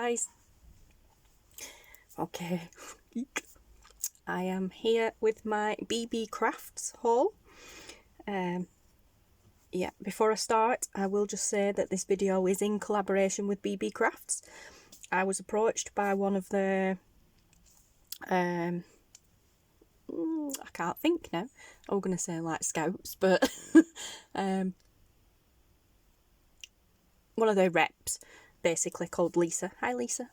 guys. Okay, I am here with my Beebeecraft haul. Yeah, before I start, I will just say that this video is in collaboration with Beebeecraft. I was approached by one of the I can't think now. I'm going to say like scouts, but one of their reps, basically, called Lisa. Hi, Lisa.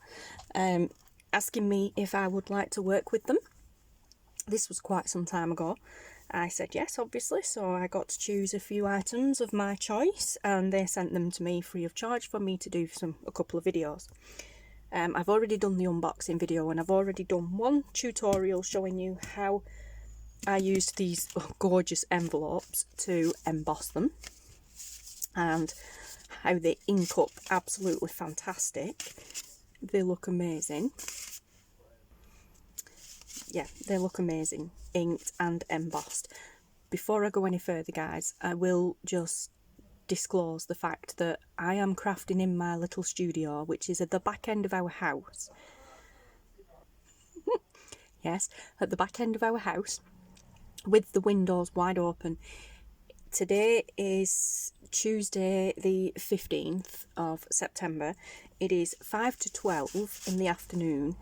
Asking me if I would like to work with them. This was quite some time ago. I said yes, obviously, so I got to choose a few items of my choice, and they sent them to me free of charge for me to do a couple of videos. I've already done the unboxing video, and I've already done one tutorial showing you how I used these gorgeous envelopes to emboss them, and how they ink up absolutely fantastic. They look amazing. Yeah, they look amazing, inked and embossed. Before I go any further, guys, I will just disclose the fact that I am crafting in my little studio, which is at the back end of our house. Yes, at the back end of our house, with the windows wide open. Today is Tuesday the 15th of September. It is 5 to 12 in the afternoon,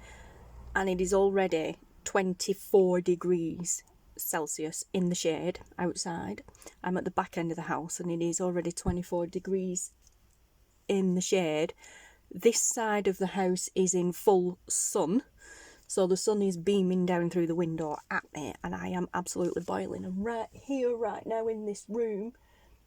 and it is already 24 degrees Celsius in the shade outside. I'm at the back end of the house, and it is already 24 degrees in the shade. This side of the house is in full sun, so the sun is beaming down through the window at me, and I am absolutely boiling. And right here, right now in this room,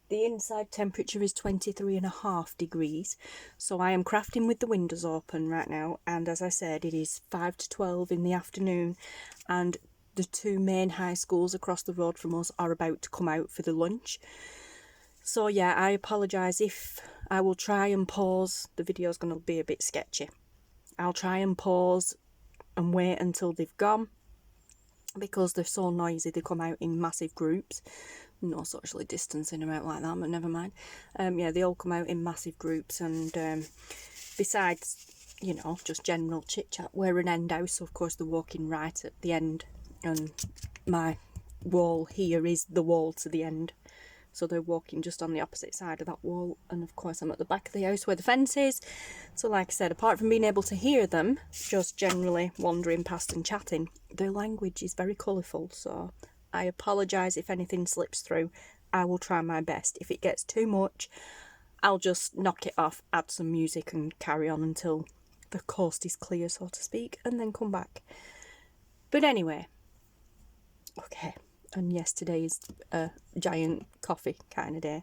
the inside temperature is 23.5 degrees. So I am crafting with the windows open right now, and as I said, it is 5 to 12 in the afternoon, and the two main high schools across the road from us are about to come out for the lunch. So yeah, I apologise if I will try and pause. The video's going to be a bit sketchy. I'll try and pause and wait until they've gone, because they're so noisy. They come out in massive groups. No socially distancing them out like that, but never mind. Yeah, they all come out in massive groups, and besides, you know, just general chit chat, we're an end house, so of course they're walking right at the end, and my wall here is the wall to the end, so they're walking just on the opposite side of that wall, and of course I'm at the back of the house where the fence is. So like I said, apart from being able to hear them just generally wandering past and chatting, their language is very colourful, so I apologise if anything slips through. I will try my best. If it gets too much, I'll just knock it off, add some music and carry on until the coast is clear, so to speak, and then come back. But anyway, okay, and yes, today is a giant coffee kind of day.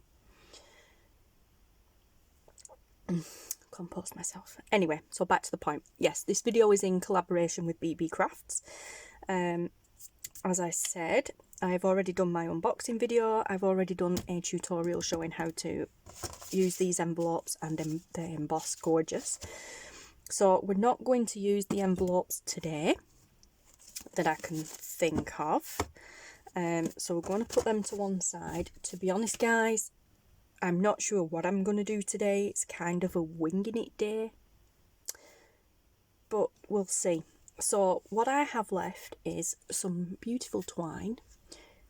Compose myself. Anyway, so back to the point. Yes, this video is in collaboration with Beebeecraft. As I said, I've already done my unboxing video. I've already done a tutorial showing how to use these envelopes, and they emboss gorgeous. So we're not going to use the envelopes today that I can think of. So we're going to put them to one side. To be honest, guys, I'm not sure what I'm going to do today. It's kind of a winging it day, but we'll see. So what I have left is some beautiful twine,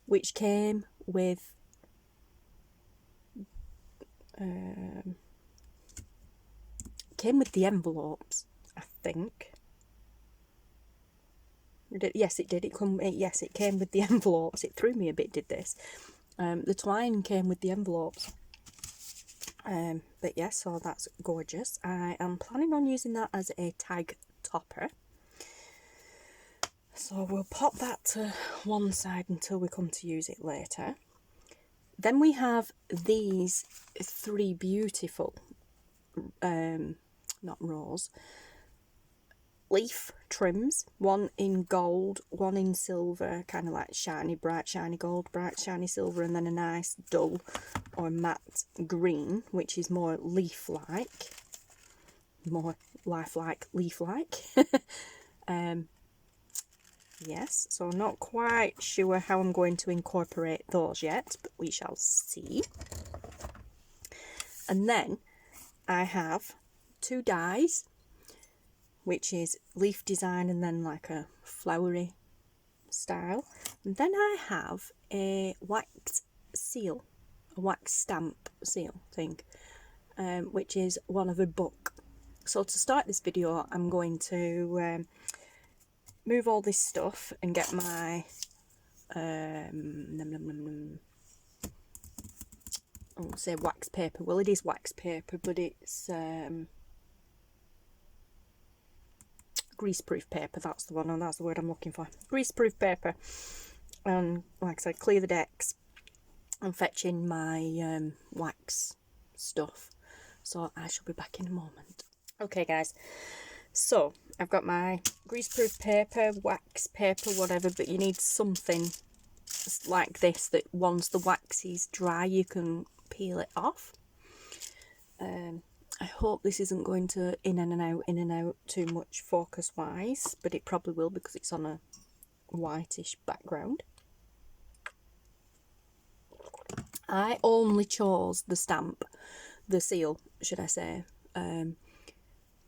which came with the envelopes, I think. Yes, it did. Yes, it came with the envelopes. It threw me a bit, did this. The twine came with the envelopes. But yes, so that's gorgeous. I am planning on using that as a tag topper. So we'll pop that to one side until we come to use it later. Then we have these three beautiful, not rose, leaf trims. One in gold, one in silver, kind of like shiny, bright shiny gold, bright shiny silver, and then a nice dull or matte green, which is more leaf-like, more lifelike, leaf-like. Yes, so I'm not quite sure how I'm going to incorporate those yet, but we shall see. And then I have two dies. which is leaf design and then like a flowery style. And then I have a wax seal, a wax stamp seal thing, which is one of a book. So to start this video, I'm going to move all this stuff and get my I won't say wax paper. Well, it is wax paper, but it's greaseproof paper. That's the one, and that's the word I'm looking for. Greaseproof paper. And like I said, clear the decks and fetch in my wax stuff. So I shall be back in a moment. Okay, guys. So I've got my greaseproof paper, wax paper, whatever, but you need something like this that once the wax is dry, you can peel it off. I hope this isn't going to in and out too much focus wise, but it probably will because it's on a whitish background. I only chose the stamp, the seal, should I say.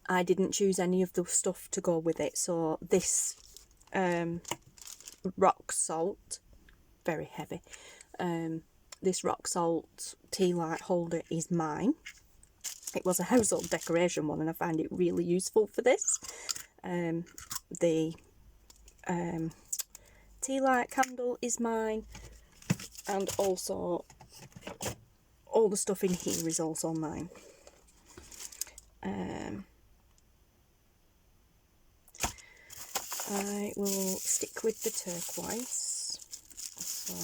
I didn't choose any of the stuff to go with it, so this rock salt, very heavy, this rock salt tea light holder is mine. It was a household decoration one and I find it really useful for this. The tea light candle is mine, and also all the stuff in here is also mine. I will stick with the turquoise. So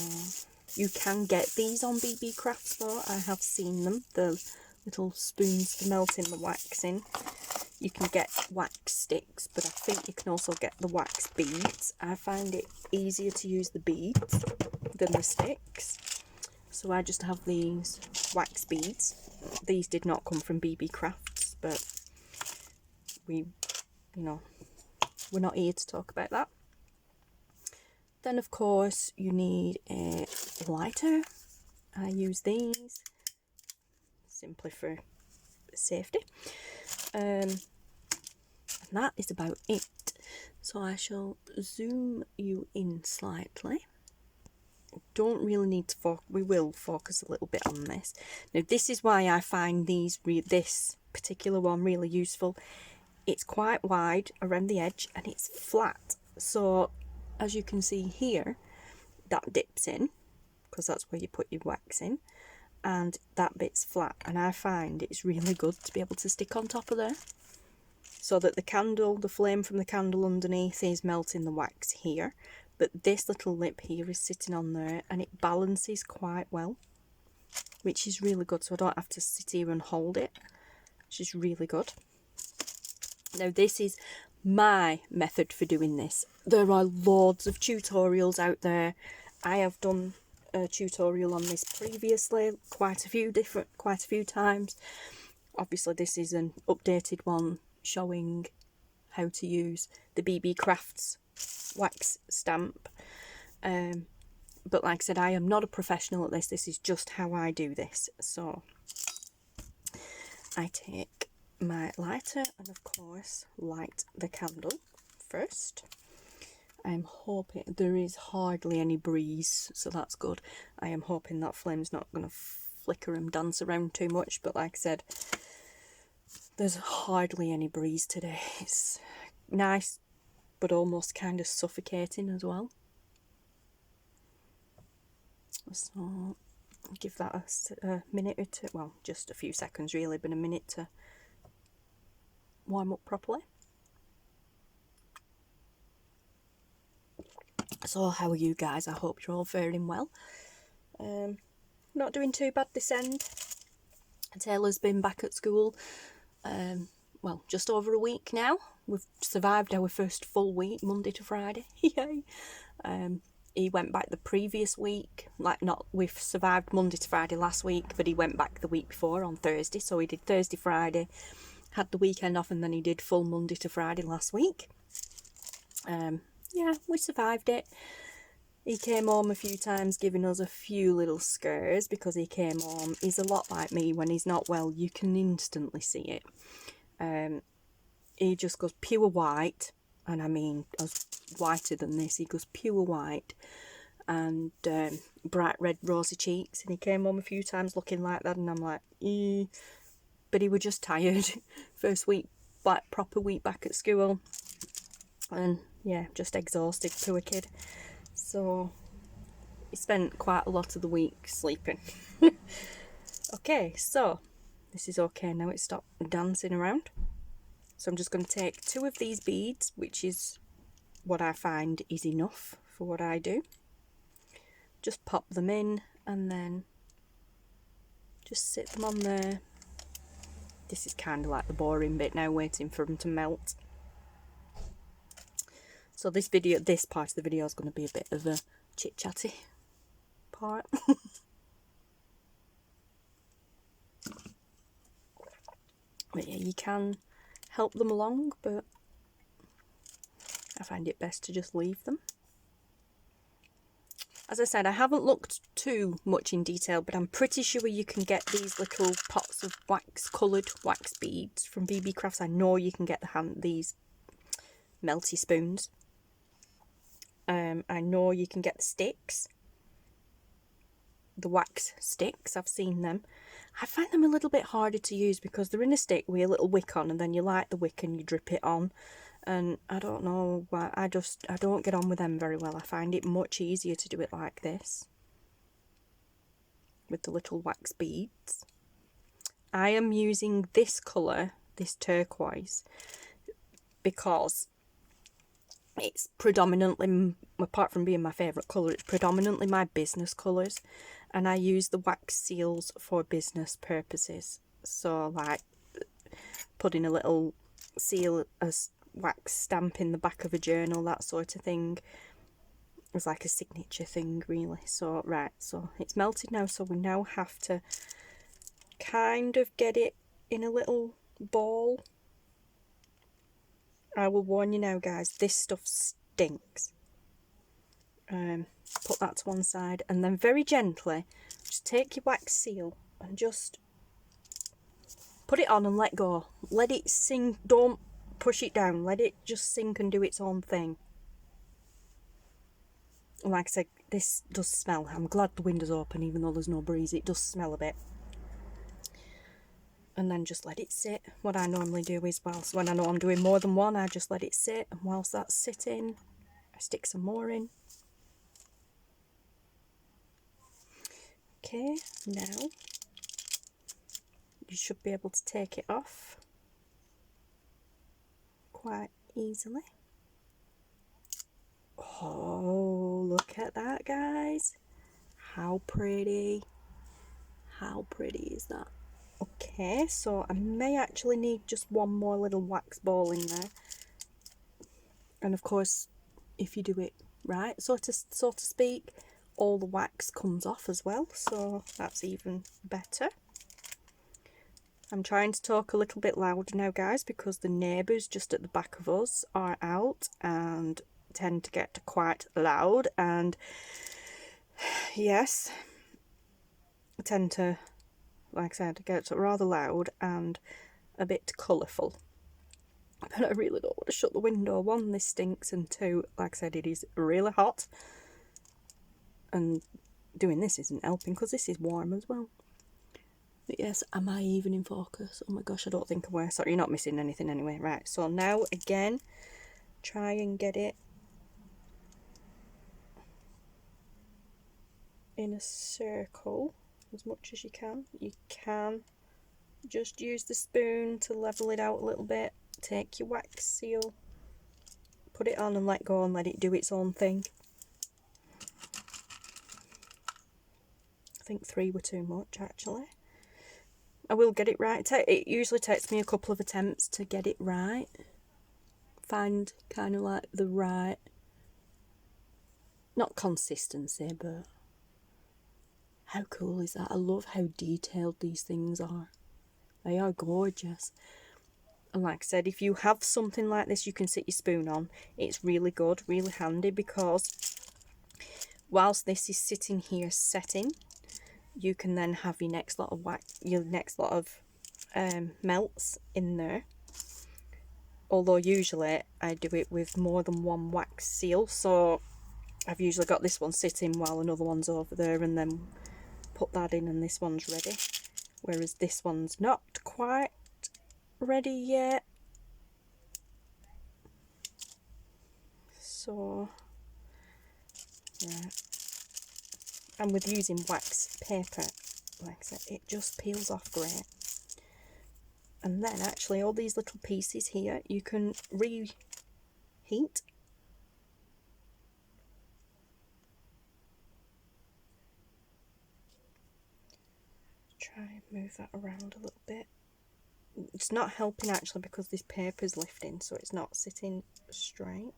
you can get these on Beebeecraft though. I have seen them, the little spoons for melting the wax in. You can get wax sticks, but I think you can also get the wax beads. I find it easier to use the beads than the sticks, so I just have these wax beads. These did not come from Beebeecrafts, but we're not here to talk about that. Then of course you need a lighter. I use these simply for safety, and that is about it. So I shall zoom you in slightly. Don't really need to focus. We will focus a little bit on this. Now this is why I find this particular one really useful. It's quite wide around the edge and it's flat, so as you can see here, that dips in because that's where you put your wax in, and that bit's flat, and I find it's really good to be able to stick on top of there so that the flame from the candle underneath is melting the wax here, but this little lip here is sitting on there and it balances quite well, which is really good, so I don't have to sit here and hold it, which is really good. Now this is my method for doing this. There are loads of tutorials out there. I have done a tutorial on this previously quite a few times. Obviously this is an updated one showing how to use the Beebeecrafts wax stamp, but like I said, I am not a professional at this. This is just how I do this. So I take my lighter and of course light the candle first. I'm hoping there is hardly any breeze, so that's good. I am hoping that flame's not going to flicker and dance around too much, but like I said, there's hardly any breeze today. It's nice but almost kind of suffocating as well. So give that a minute or two, well just a few seconds really, but a minute to warm up properly. So how are you guys? I hope you're all faring well. Not doing too bad this end. Taylor's been back at school well, just over a week now. We've survived our first full week, Monday to Friday. Yay! He went back the previous week, we've survived Monday to Friday last week, but he went back the week before on Thursday, so he did Thursday, Friday, had the weekend off, and then he did full Monday to Friday last week. Yeah, we survived it. He came home a few times giving us a few little scares because he came home. He's a lot like me. When he's not well, you can instantly see it. he just goes pure white, and I mean, I was whiter than this. He goes pure white, and bright red rosy cheeks, and he came home a few times looking like that, and I'm like, eh. But he was just tired. First week, like proper week back at school, and yeah, just exhausted, poor kid. So he spent quite a lot of the week sleeping. Okay, so this is okay now. It stopped dancing around. So I'm just going to take 2 of these beads, which is what I find is enough for what I do. Just pop them in and then just sit them on there. This is kind of like the boring bit now, waiting for them to melt. So this part of the video is going to be a bit of a chit-chatty part. But yeah, you can help them along, but I find it best to just leave them. As I said, I haven't looked too much in detail, but I'm pretty sure you can get these little pots of coloured wax beads from Beebeecraft. I know you can get these melty spoons. I know you can get the sticks, the wax sticks. I've seen them. I find them a little bit harder to use because they're in a stick with a little wick on, and then you light the wick and you drip it on. And I don't know why, I don't get on with them very well. I find it much easier to do it like this, with the little wax beads. I am using this colour, this turquoise, because it's predominantly, apart from being my favourite colour, it's predominantly my business colours, and I use the wax seals for business purposes. So like putting a little seal, a wax stamp in the back of a journal, that sort of thing. It's like a signature thing really. So right, so it's melted now, so we now have to kind of get it in a little ball. I will warn you now guys, this stuff stinks. Put that to one side, and then very gently just take your wax seal and just put it on and let go. Let it sink, don't push it down, let it just sink and do its own thing. Like I said, this does smell. I'm glad the window's open even though there's no breeze. It does smell a bit. And then just let it sit. What I normally do is, whilst when I know I'm doing more than one, I just let it sit, and whilst that's sitting I stick some more in. Okay, now you should be able to take it off quite easily. Oh, look at that guys, how pretty is that? Okay, so I may actually need just one more little wax ball in there, and of course if you do it right, so to speak, all the wax comes off as well, so that's even better. I'm trying to talk a little bit louder now guys, because the neighbours just at the back of us are out and tend to get quite loud, and yes, I tend to, like I said, get rather loud and a bit colourful. But I really don't want to shut the window. 1, this stinks, and 2, like I said, it is really hot, and doing this isn't helping because this is warm as well. But yes, am I even in focus? Oh my gosh, I don't think I were. Sorry, you're not missing anything anyway. Right, so now again, try and get it in a circle as much as you can. You can just use the spoon to level it out a little bit. Take your wax seal, put it on and let go and let it do its own thing. I think 3 were too much actually. I will get it right. It usually takes me a couple of attempts to get it right. Find kind of like the right, not consistency, but how cool is that? I love how detailed these things are. They are gorgeous. And like I said, if you have something like this you can sit your spoon on, it's really good, really handy, because whilst this is sitting here setting, you can then have your next lot of melts in there. although usually I do it with more than one wax seal, so I've usually got this one sitting while another one's over there, and then put that in and this one's ready, whereas this one's not quite ready yet. So yeah, and with using wax paper, like I said, it just peels off great. And then actually all these little pieces here you can reheat. Try and move that around a little bit. It's not helping actually because this paper's lifting, so it's not sitting straight.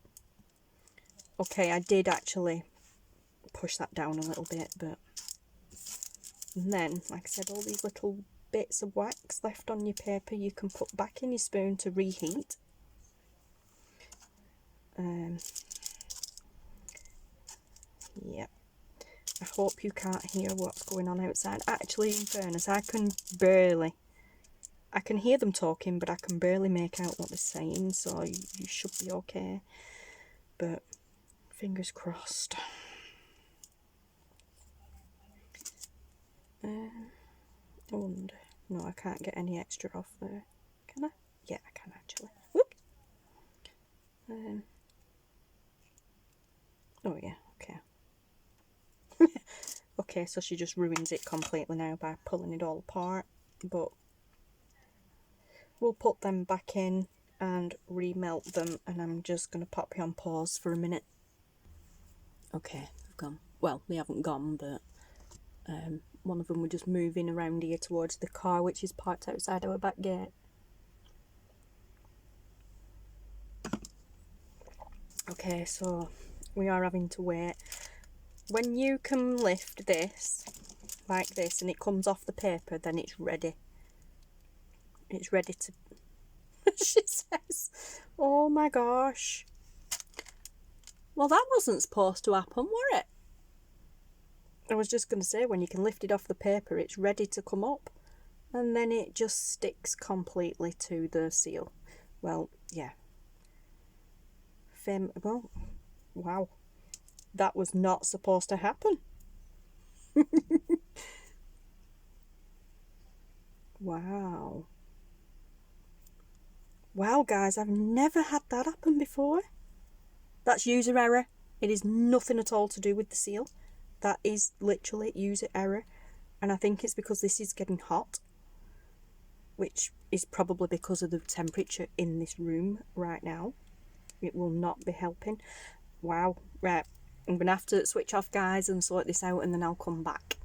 Okay, I did actually push that down a little bit, but and then, like I said, all these little bits of wax left on your paper you can put back in your spoon to reheat. Yep. I hope you can't hear what's going on outside. Actually, in fairness, I can hear them talking, but I can barely make out what they're saying, so you should be okay. But fingers crossed. I wonder. No, I can't get any extra off there. Can I? Yeah, I can actually. Whoop. Oh yeah, okay. Okay, so she just ruins it completely now by pulling it all apart. But we'll put them back in and remelt them, and I'm just going to pop you on pause for a minute. Okay, they've gone. Well, they haven't gone, but one of them were just moving around here towards the car, which is parked outside our back gate. Okay, so we are having to wait. When you can lift this like this and it comes off the paper, then it's ready. It's ready to... She says, oh my gosh. Well, that wasn't supposed to happen, were it? I was just going to say, when you can lift it off the paper, it's ready to come up. And then it just sticks completely to the seal. Well, yeah. Well, wow. That was not supposed to happen. Wow. Wow, guys, I've never had that happen before. That's user error. It is nothing at all to do with the seal. That is literally user error. And I think it's because this is getting hot, which is probably because of the temperature in this room right now. It will not be helping. Wow. Right. I'm going to have to switch off, guys, and sort this out, and then I'll come back.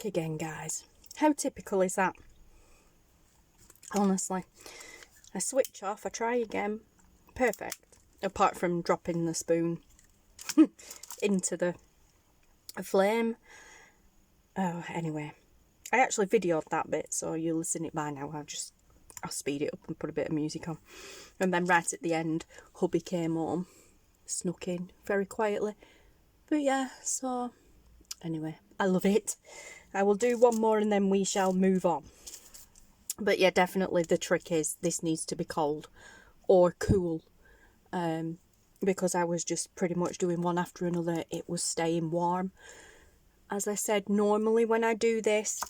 back again, guys. How typical is that? Honestly, I switch off, I try again, perfect. Apart from dropping the spoon into the flame. Oh, anyway, I actually videoed that bit, so you'll listen it by now. I'll speed it up and put a bit of music on. And then right at the end, hubby came home, snuck in very quietly. But yeah, so anyway, I love it. I will do one more and then we shall move on. But yeah, definitely the trick is this needs to be cold or cool. Because I was just pretty much doing one after another. It was staying warm. As I said, normally when I do this,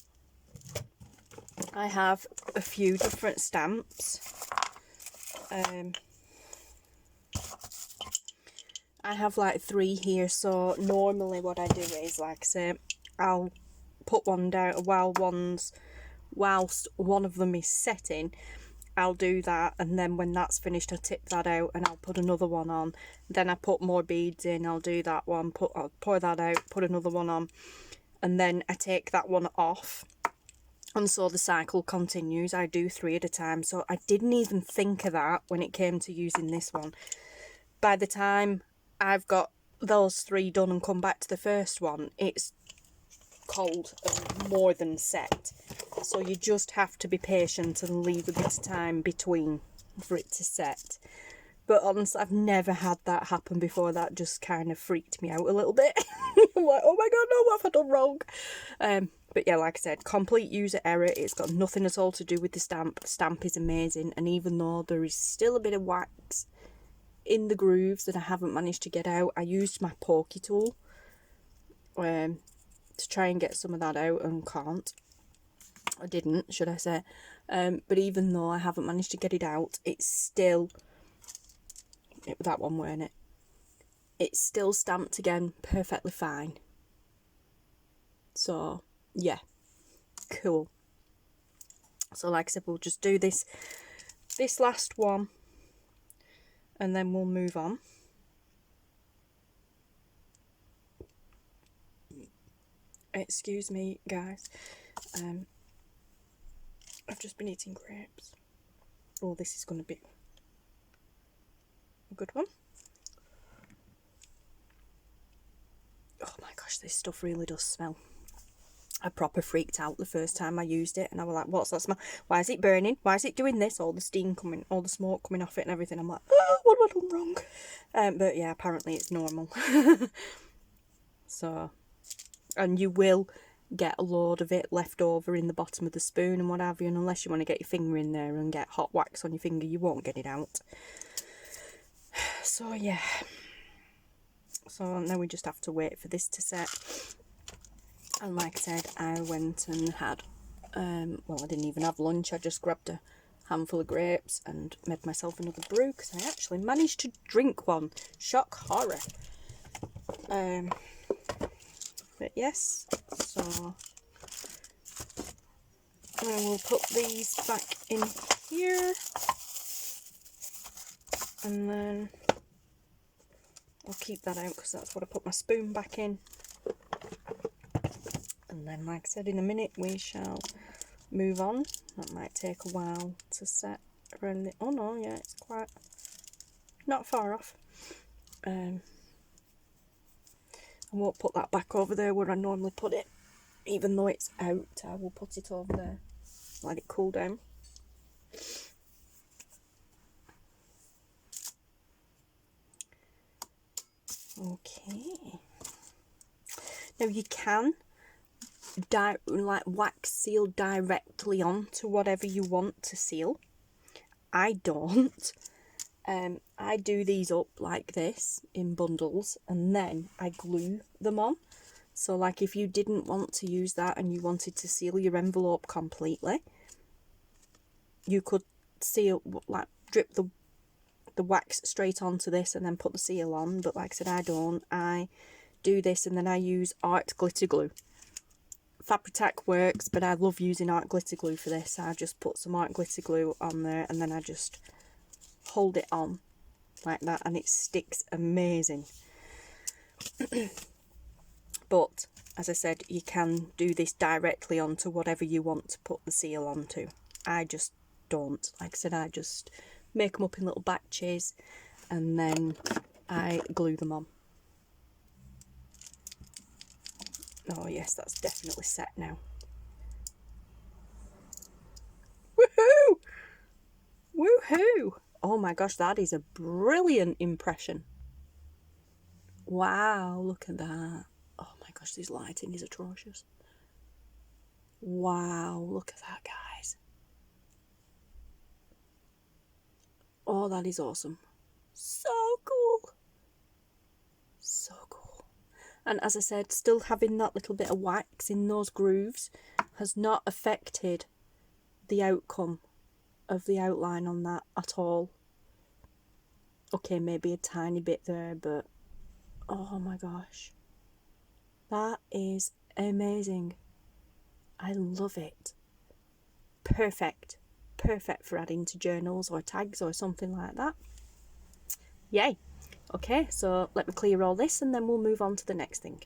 I have a few different stamps. I have like 3 here, so normally what I do is, like I say, I'll put one down whilst one of them is setting. I'll do that, and then when that's finished I tip that out and I'll put another one on. Then I put more beads in, I'll do that one, I'll pour that out, put another one on, and then I take that one off. And so the cycle continues. I do 3 at a time, so I didn't even think of that when it came to using this one. By the time I've got those 3 done and come back to the first one, it's cold and more than set. So you just have to be patient and leave a bit of time between for it to set. But honestly, I've never had that happen before. That just kind of freaked me out a little bit. I'm like, oh my god, no, what have I done wrong? But yeah, like I said, complete user error. It's got nothing at all to do with the stamp. The stamp is amazing, and even though there is still a bit of wax in the grooves that I haven't managed to get out, I used my pokey tool to try and get some of that out, and can't. I didn't, should I say. But even though I haven't managed to get it out, it's still... that one, weren't it? It's still stamped again perfectly fine. So, yeah. Cool. So, like I said, we'll just do this last one, and then we'll move on. Excuse me, guys. I've just been eating grapes. Oh, this is going to be a good one. Oh my gosh, this stuff really does smell. I proper freaked out the first time I used it, and I was like, what's that smell? Why is it burning? Why is it doing this? All the steam coming, all the smoke coming off it and everything. I'm like, oh, what have I done wrong? But yeah, apparently it's normal. So, and you will get a load of it left over in the bottom of the spoon and what have you, and unless you want to get your finger in there and get hot wax on your finger, you won't get it out. So yeah, so now we just have to wait for this to set. And like I said, I went and had well, I didn't even have lunch. I just grabbed a handful of grapes and made myself another brew, because I actually managed to drink one. Shock horror. But yes, so I will put these back in here, and then I'll keep that out because that's what I put my spoon back in. And then, like I said, in a minute we shall move on. That might take a while to set around the... Oh no, yeah, it's quite not far off. I won't put that back over there where I normally put it, even though it's out. I will put it over there, let it cool down. Okay. Now you can like wax seal directly onto whatever you want to seal. I don't. I do these up like this in bundles, and then I glue them on. So like if you didn't want to use that and you wanted to seal your envelope completely, you could seal, like drip the wax straight onto this and then put the seal on. But like I said, I don't. I do this and then I use art glitter glue. Fabri-Tac works, but I love using art glitter glue for this. I just put some art glitter glue on there and then I just hold it on like that, and it sticks amazing. But as I said, you can do this directly onto whatever you want to put the seal onto. I just don't. Like I said, I just make them up in little batches and then I glue them on. Oh yes, that's definitely set now. Woohoo! Woohoo! Oh my gosh, that is a brilliant impression. Wow, look at that. Oh my gosh, this lighting is atrocious. Wow, look at that, guys. Oh, that is awesome. So cool. So cool. And as I said, still having that little bit of wax in those grooves has not affected the outcome of the outline on that at all. Okay, maybe a tiny bit there, but oh my gosh. That is amazing. I love it. Perfect. Perfect for adding to journals or tags or something like that. Yay. Okay, so let me clear all this and then we'll move on to the next thing.